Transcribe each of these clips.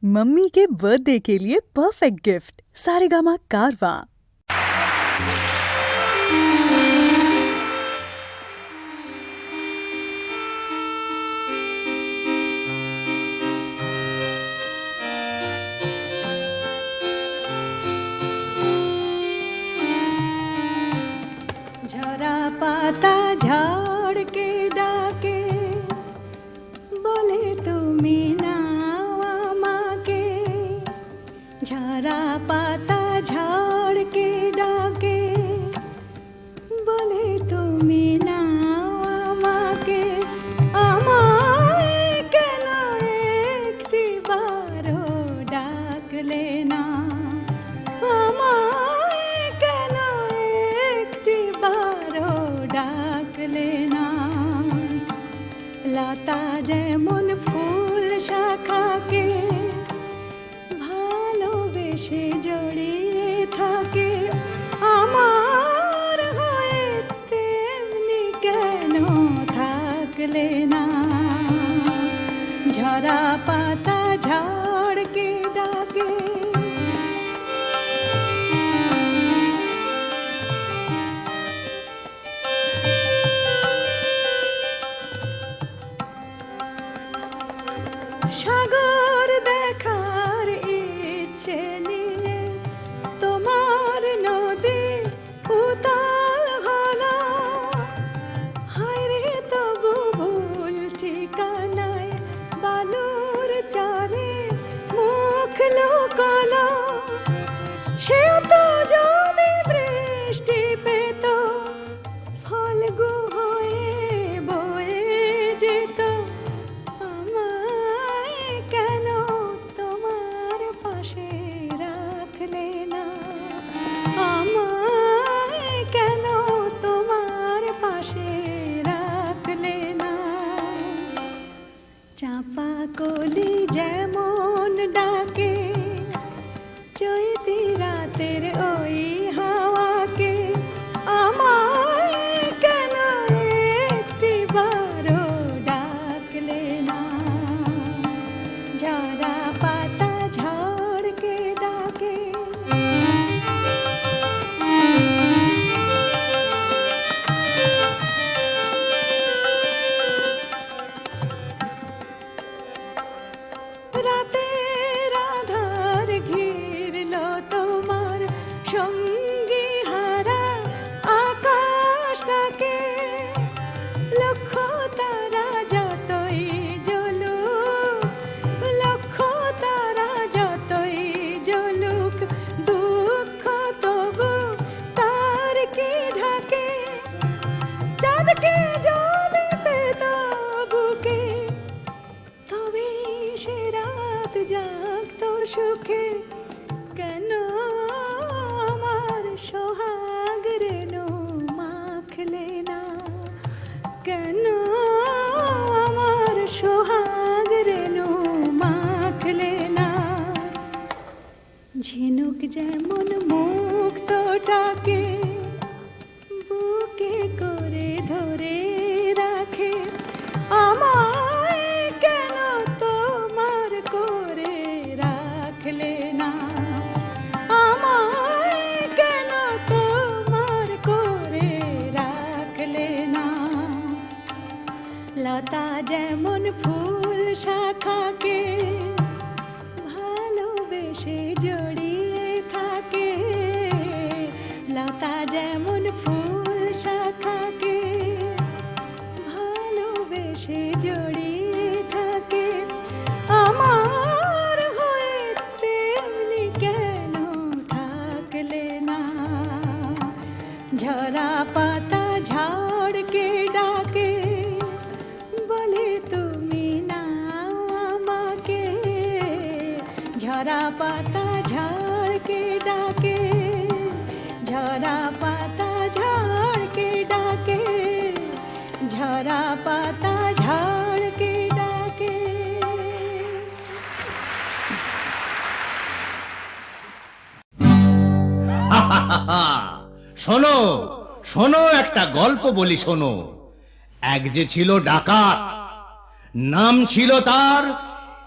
Mummy के birthday के लिए परफेक्ट गिफ्ट सारेगामा कारवां। झरा पाता झाड़ के डाके बोले তুমি নাও আমাকে झरा पाता झाड़ के डाके बोले তুমি নাও আমাকে আমায় কেন একটি বারো ডাকলে না আমায় কেন একটি বারো ডাকলে না লতা যেমন ফুল শাখাকে ভালোবেসে জড়িয়ে থাকে আমার হয়ে তেমনি কেন থাকলে না ঝরা পাতা ঝাড়কে ডাকে সাগর দেখার ইচ্ছে নিয়ে তোমার নদী উতাল হলো হায়রে তবু ভুল ঠিকানায় বালুর চরে মুখ লুকোলো সেও তো যদি বৃষ্টি পেত ফলগু হয়ে বয়ে যেত চাপা কলি যেমন ডাকে চৈতি রাতের ওই হাওয়াকে আমায় কেন একটি বারো ডাকলে না ঝরা পাতা ঝড়কে ডাকে রাতের আধার ঘিরল তোমার সঙ্গী হারা আকাশটাকে লক্ষ তারা যতই জ্বলুক লক্ষ তারা যতই জ্বলুক দুঃখ তবু তার কি ঢাকে চাঁদকে যদি পেত বুকে তবে সে রাত জাগত সুখে কেন আমার সোহাগ রেণু মাখলে না কেন আমার সোহাগ রেণু মাখলে না ঝিনুক যেমন মুক্তটাকে বুকে করে ধরে রাখে আমায় কেন তোমার করে রাখলে না আমায় কেন তোমার করে রাখলে না লতা যেমন ফুল শাখাকে ভালোবেসে জড়িয়ে থাকে লতা যেমন ফুল শাখাকে ভালোবেসে জড়িয়ে থাকে আমার হয়ে তেমনি কেন থাকলে না ঝরা পাতা ঝাড়কে ডাকে বলে তুমি নাও আমাকে ঝরা পাতা ঝাড়কে ডাকে ঝরা পাতা ঝাড়কে ডাকে ঝরা পাতা ঝাড়কে ডাকে শোনো শোনো একটা গল্প বলি শোনো এক যে ছিল ডাকাত নাম ছিল তার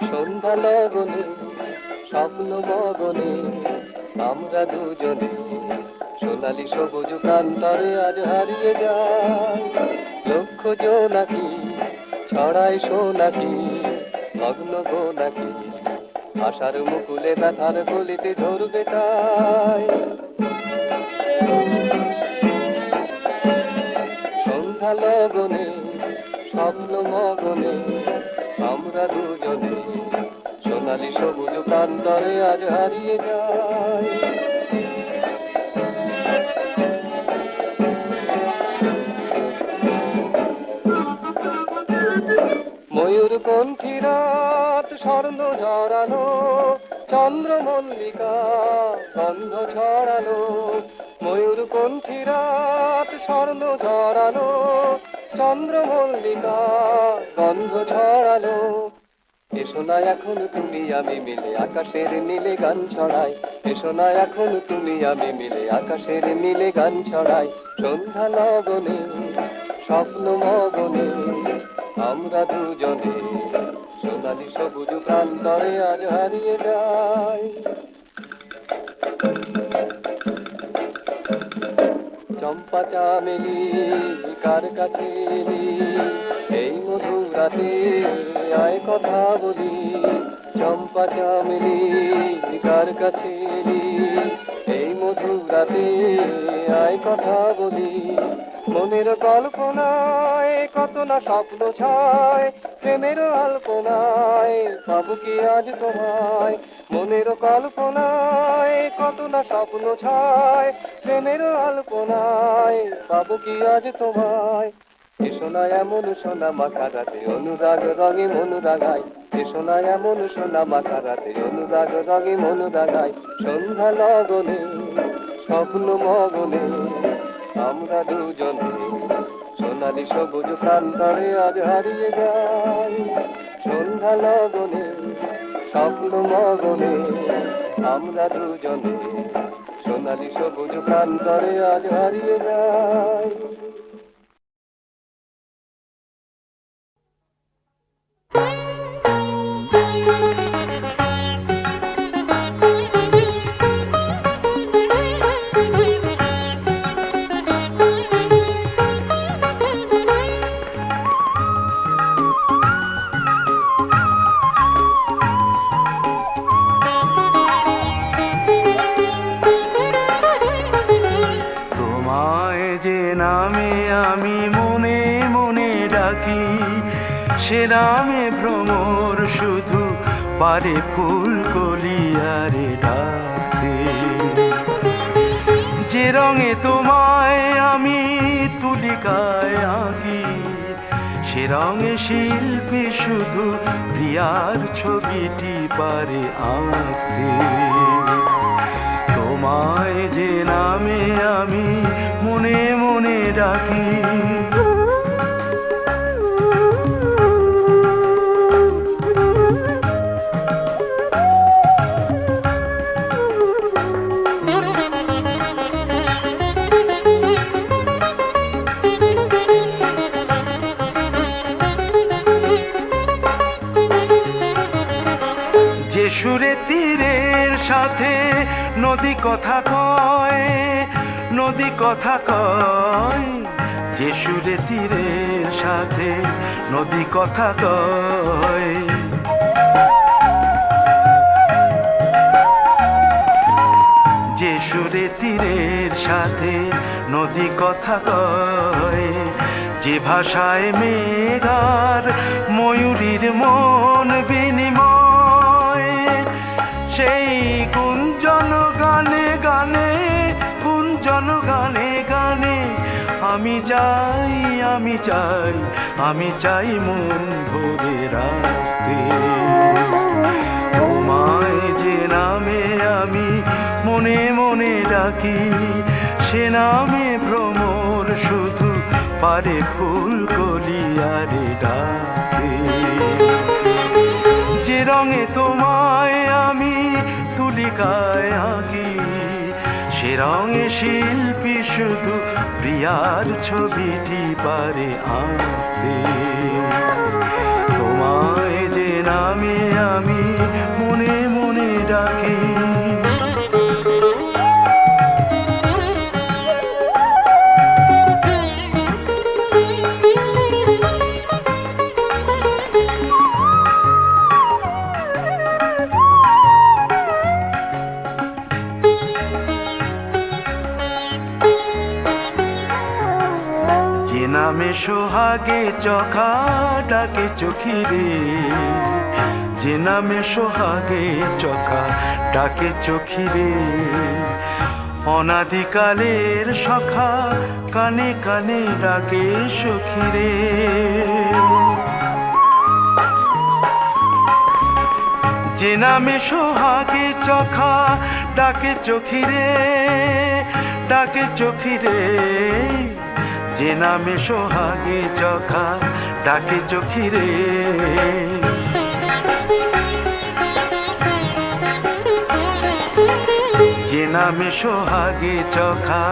সন্ধ্যা লগনে স্বপ্ন মগনে আমরা দুজনে সোনালি সবুজ প্রান্তরে আজ হারিয়ে যাই। লক্ষ জোনাকি ছড়াই সোনাকি মগ্ন গোনাকি আশার মুকুলে ব্যথার গলিতে ঝরবে তাই। সন্ধ্যা লগনে স্বপ্ন মগনে আমরা দুজনে সোনালি সবুজ প্রান্তরে আজ হারিয়ে যাই। ময়ূর কণ্ঠী রাত স্বর্ণ ঝরানো চন্দ্র মল্লিকা গন্ধ ছড়ানো। ময়ূর কণ্ঠী রাত স্বর্ণ ঝরানো চন্দ্র মল্লিকা গন্ধ ছড়ানো। এসো না এখন তুমি আমি মিলে আকাশের নীলে গান ছড়াই। এসো না এখন তুমি আমি মিলে আকাশের নীলে গান ছড়াই। সন্ধ্যা লগনে স্বপ্ন মগনে আমরা দুজনে সোনালি সবুজ প্রান্তরে আজ হারিয়ে যাই। চম্পা চামেলি কার কাছে এলি এই মধুর রাতে আয় কথা বলি। চম্পা চামেলি কার কাছে এলি এই মধুর রাতে আয় কথা বলি। মনের কল্পনায় কত না স্বপ্ন ছায় প্রেমের আলপনায় পাবো কি আজ তোমায়। মনের কল্পনায় কত না স্বপ্ন ছায় প্রেমের আলপনায় পাবো কি আজ তোমায়। এসো না এমন সোনা মাখা রাতে অনুরাগ রঙে মন রাঙায়। এসো না এমন সোনা মাখা রাতে অনুরাগ রঙে মন রাঙায়। সন্ধ্যা লগনে স্বপ্ন মগনে আমরা দুজনে সোনালি সবুজ প্রান্তরে আজ হারিয়ে যাই। সন্ধ্যা লগনে স্বপ্ন মগনে আমরা দুজনে সোনালি সবুজ প্রান্তরে আজ হারিয়ে যাই। সে নামে ভ্রমর শুধু পারে ফুল কলিয়ারে ডাকতে। যে রঙে তোমায় আমি তুলিকায় আঁকি সে রঙে শিল্পী শুধু প্রিয়ার ছবিটি পারে আঁকতে। তোমায় যে নামে আমি মনে মনে ডাকি সুরে তীরের সাথে নদী কথা কয়, নদী কথা কয়। যে সুরে তীরের সাথে নদী কথা কয়। যে সুরে তীরের সাথে নদী কথা কয়। যে ভাষায় মেঘার ময়ূরীর মন বিনিময়। সেই গুঞ্জন গানে গানে গুঞ্জন গানে গানে আমি চাই আমি চাই আমি চাই মন ভরে রাখতে। তোমায় যে নামে আমি মনে মনে ডাকি সে নামে ভ্রমর শুধু পারে ফুল কলিয়ারে ডাকতে। যে রঙে তোমায় আমি তুলিকায় আঁকি সে রঙে শিল্পী শুধু প্রিয়ার ছবিটি পারে আঁকতে। তোমায় যে নামে আমি মনে মনে ডাকি। যে নামে সোহাগে চোখা ডাকে চোখিরে, যে নামে সোহাগে চোখা ডাকে চোখিরে, অনাদিকালের সখা কানে কানে ডাকে সখিরে। যে নামে সোহাগে চোখা ডাকে চোখিরে, ডাকে চোখিরে, যে নামে সোহাগে চোখা ডাকে চোখিরে। যে নামে সোহাগে চোখা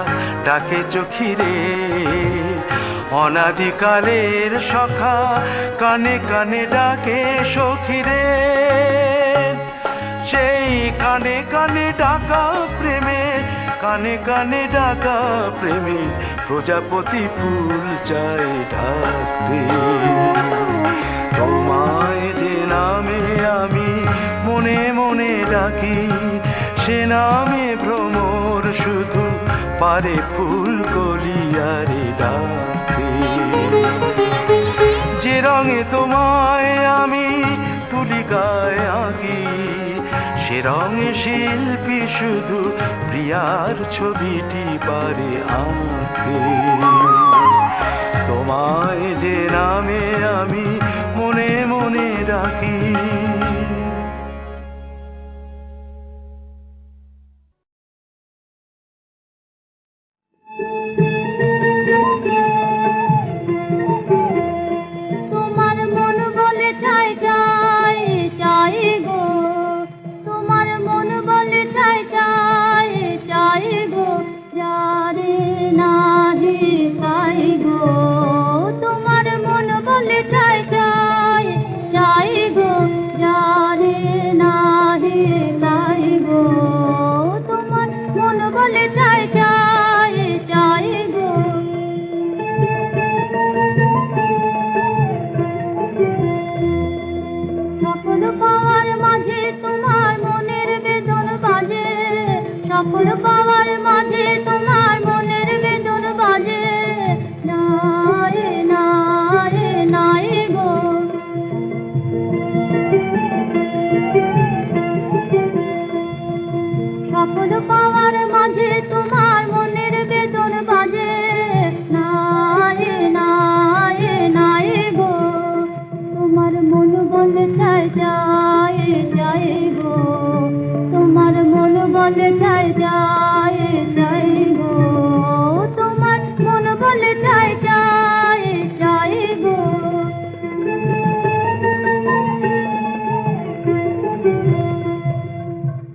ডাকে চোখিরে, অনাদিকালের সখা কানে কানে ডাকে সখিরে। সেই কানে কানে ডাকা প্রেমে, কানে কানে ডাকা প্রেমে প্রজাপতি ফুল চায় ঢাকতে। তোমায় যে নামে আমি মনে মনে ডাকি, সে নামে ভ্রমর শুধু পারে ফুল কলিয়ারে ডাকতে। যে রঙে তোমায় আমি তুলি গায়ে আঁকি, সে রঙে শিল্পী শুধু প্রিয়ার ছবিটি পারে আঁকতে। তোমায় যে নামে আমি মনে মনে ডাকি। তোমার মন বলে চাই চাই চাই গো, তোমার মন বলে চাই চাই চাই গো, যারে নাহি পাই গো। তোমার মন বলে চাই চাই চাই গো, যারে নাহি পাই গো। তোমার মন বলে চাই চাই চাই গো। সকল পাওয়ার মাঝে তোমার মনের বেদন বাজে, সকল পাওয়ার মাঝে তোমার মনের বেদন বাজে। নাই নাই নাই গো, সকল পাওয়ার মাঝে তোমার মনের বেদন বাজে। নাই নাই নাই গো, তোমার মন বলে চাই চাই চাই গো, তোমার মন বলে চাই চাই চাই গো, তোমার মন বলে চাই চাই চাই গো।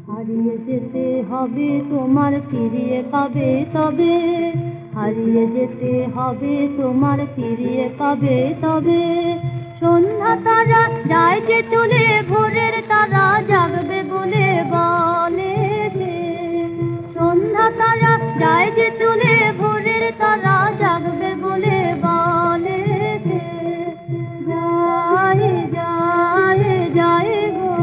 হারিয়ে যেতে হবে তোমার ফিরিয়ে পাবে তবে, হারিয়ে যেতে হবে তোমার ফিরিয়ে পাবে তবে। সন্ধ্যা তারা যায় যে চলে, ভোরের তারা জাগবে বলে বলে সে। সন্ধ্যা তারা যায় যে চলে, ভোরের তারা জাগবে বলে বলে সে। যায় যায় যায় গো,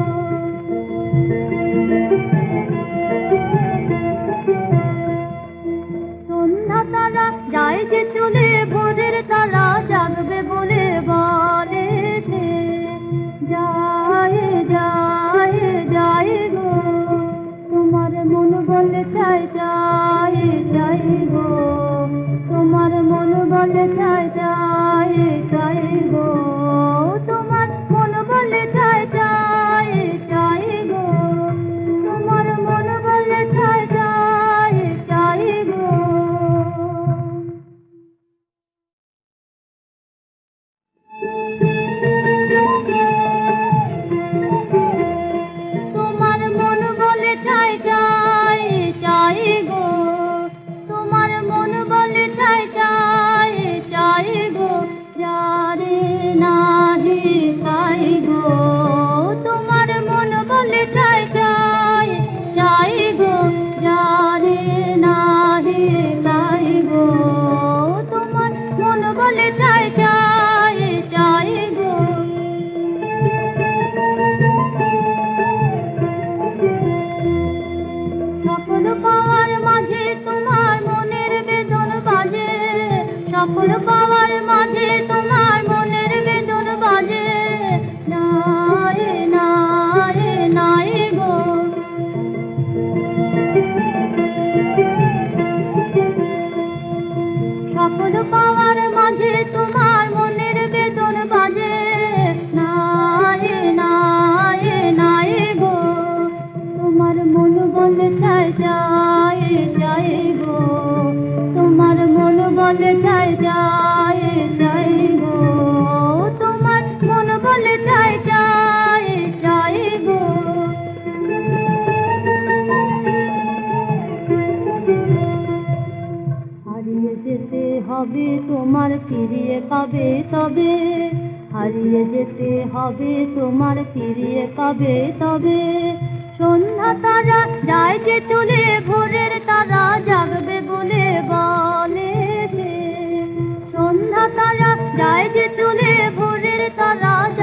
সন্ধ্যা তারা যায় যে চলে, ভোরের তারা জাগবে বলে বলে সে। যায় যায় যায় গো, তোমার মন বলে চাই চাই চাই গো, তোমার মন বলে চাই চাই চাই গো, তোমার মন বলে চাই চাই চাই গো, তোমার মন বলে চাই চাই চাই গো। পাবে তবে, হারিয়ে যেতে হবে তোমার ফিরিয়ে পাবে তবে। সন্ধ্যা তারা যায় যে চলে, ভোরের তারা জাগবে বলে বলে সে। সন্ধ্যা তারা যায় যে চলে, ভোরের তারা